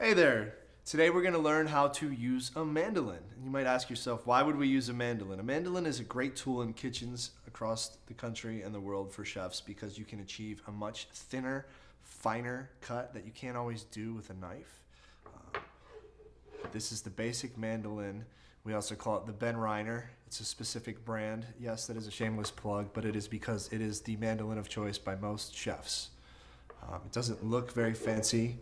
Hey there! Today we're going to learn how to use a mandolin. And you might ask yourself, why would we use a mandolin? A mandolin is a great tool in kitchens across the country and the world for chefs because you can achieve a much thinner, finer cut that you can't always do with a knife. This is the basic mandolin. We also call it the Ben Reiner. It's a specific brand. Yes, that is a shameless plug, but it is because it is the mandolin of choice by most chefs. It doesn't look very fancy.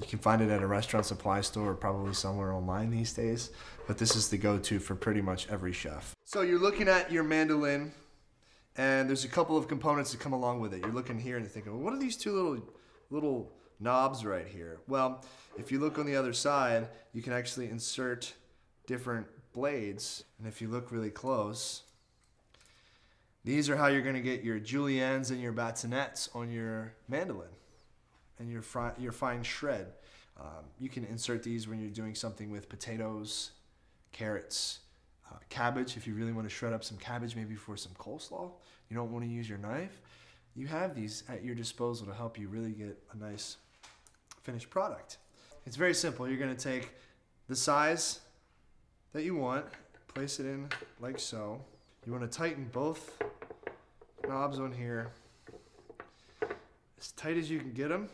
You can find it at a restaurant supply store or probably somewhere online these days, but this is the go-to for pretty much every chef. So you're looking at your mandolin, and there's a couple of components that come along with it. You're looking here and you're thinking, well, what are these two little knobs right here? Well, if you look on the other side, you can actually insert different blades, and if you look really close, these are how you're going to get your juliennes and your bastinets on your mandolin and your fine shred. You can insert these when you're doing something with potatoes, carrots, cabbage. If you really want to shred up some cabbage, maybe for some coleslaw, you don't want to use your knife, you have these at your disposal to help you really get a nice finished product. It's very simple. You're going to take the size that you want, place it in like so. You want to tighten both knobs on here as tight as you can get them.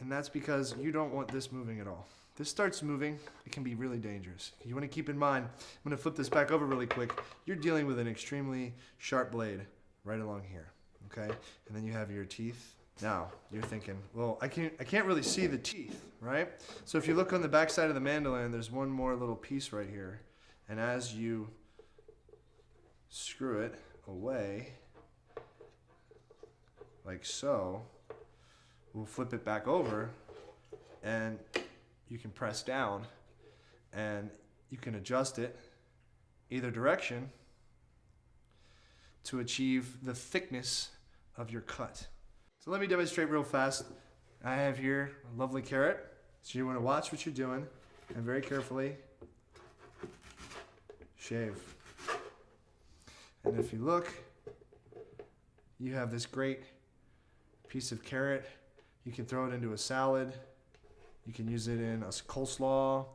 And that's because you don't want this moving at all. If this starts moving, it can be really dangerous. You want to keep in mind, I'm going to flip this back over really quick. You're dealing with an extremely sharp blade right along here, okay? And then you have your teeth. Now, you're thinking, well, I can't really see the teeth, right? So if you look on the back side of the mandolin, there's one more little piece right here. And as you screw it away, like so, we'll flip it back over and you can press down and you can adjust it either direction to achieve the thickness of your cut. So let me demonstrate real fast. I have here a lovely carrot. So you want to watch what you're doing and very carefully shave. And if you look, you have this great piece of carrot. You can throw it into a salad. You can use it in a coleslaw,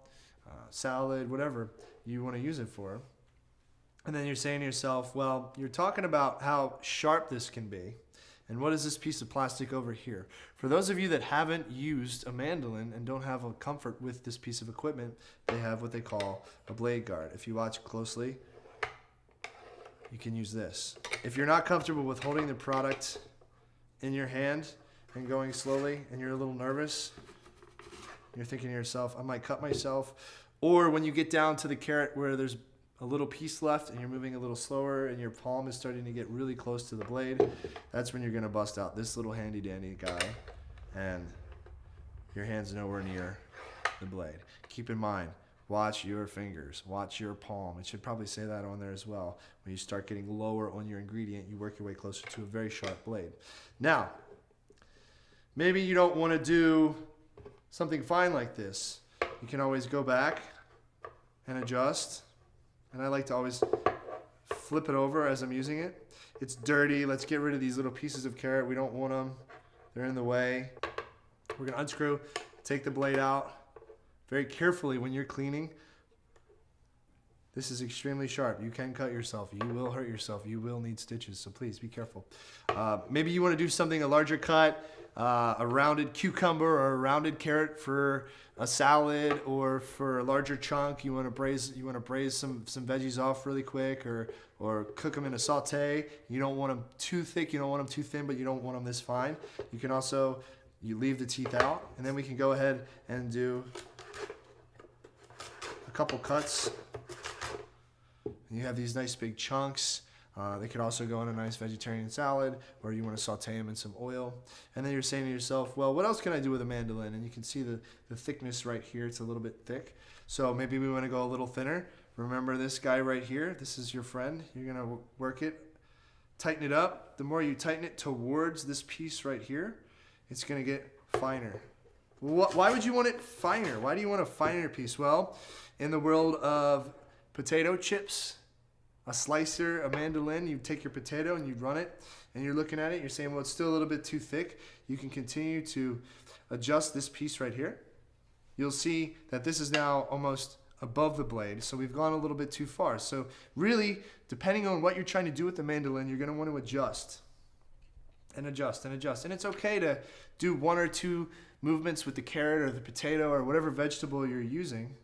salad, whatever you want to use it for. And then you're saying to yourself, well, you're talking about how sharp this can be. And what is this piece of plastic over here? For those of you that haven't used a mandolin and don't have a comfort with this piece of equipment, they have what they call a blade guard. If you watch closely, you can use this. If you're not comfortable with holding the product in your hand and going slowly and you're a little nervous, you're thinking to yourself, I might cut myself. Or when you get down to the carrot where there's a little piece left and you're moving a little slower and your palm is starting to get really close to the blade, that's when you're going to bust out this little handy dandy guy and your hand's nowhere near the blade. Keep in mind, watch your fingers, watch your palm. It should probably say that on there as well. When you start getting lower on your ingredient, you work your way closer to a very sharp blade. Now, maybe you don't want to do something fine like this. You can always go back and adjust. And I like to always flip it over as I'm using it. It's dirty. Let's get rid of these little pieces of carrot. We don't want them. They're in the way. We're going to unscrew, take the blade out very carefully when you're cleaning. This is extremely sharp. You can cut yourself. You will hurt yourself. You will need stitches, so please be careful. Maybe you want to do something, a larger cut, a rounded cucumber or a rounded carrot for a salad, or for a larger chunk, you want to braise some veggies off really quick, or cook them in a saute. You don't want them too thick, you don't want them too thin, but you don't want them this fine. You can also, you leave the teeth out, and then we can go ahead and do a couple cuts. You have these nice big chunks. They could also go in a nice vegetarian salad, or you want to saute them in some oil. And then you're saying to yourself, well, what else can I do with a mandolin? And you can see the thickness right here. It's a little bit thick. So maybe we want to go a little thinner. Remember this guy right here? This is your friend. You're going to work it, tighten it up. The more you tighten it towards this piece right here, it's going to get finer. Why would you want it finer? Why do you want a finer piece? Well, in the world of potato chips, a slicer, a mandolin, you take your potato and you run it, and you're looking at it, you're saying, well, it's still a little bit too thick. You can continue to adjust this piece right here. you'll see that this is now almost above the blade. So we've gone a little bit too far. So really, depending on what you're trying to do with the mandolin, you're going to want to adjust and adjust and adjust. And it's okay to do 1 or 2 movements with the carrot or the potato or whatever vegetable you're using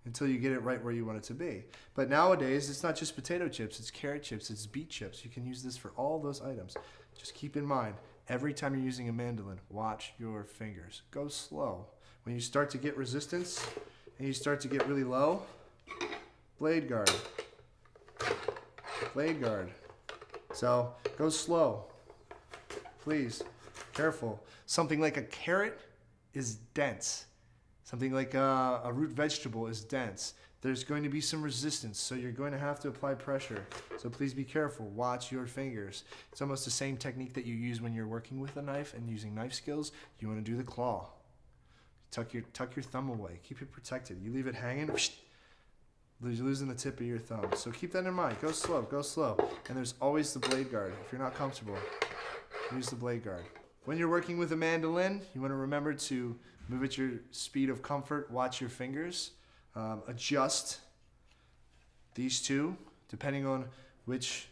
until you get it right where you want it to be. But nowadays, it's not just potato chips, it's carrot chips, it's beet chips. You can use this for all those items. Just keep in mind, every time you're using a mandolin, watch your fingers. Go slow. When you start to get resistance and you start to get really low, blade guard. Blade guard. So go slow. Please, careful. Something like a carrot is dense. Something like a root vegetable is dense. There's going to be some resistance, so you're going to have to apply pressure. So please be careful. Watch your fingers. It's almost the same technique that you use when you're working with a knife and using knife skills. You want to do the claw. Tuck your thumb away. Keep it protected. You leave it hanging, you're losing the tip of your thumb. So keep that in mind. Go slow, go slow. And there's always the blade guard. If you're not comfortable, use the blade guard. When you're working with a mandolin, you want to remember to move at your speed of comfort. Watch your fingers. Adjust these two depending on which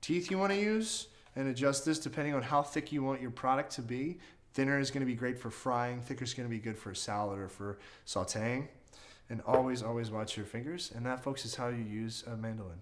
teeth you want to use, and adjust this depending on how thick you want your product to be. Thinner is going to be great for frying. Thicker is going to be good for a salad or for sauteing. And always, always watch your fingers. And that, folks, is how you use a mandolin.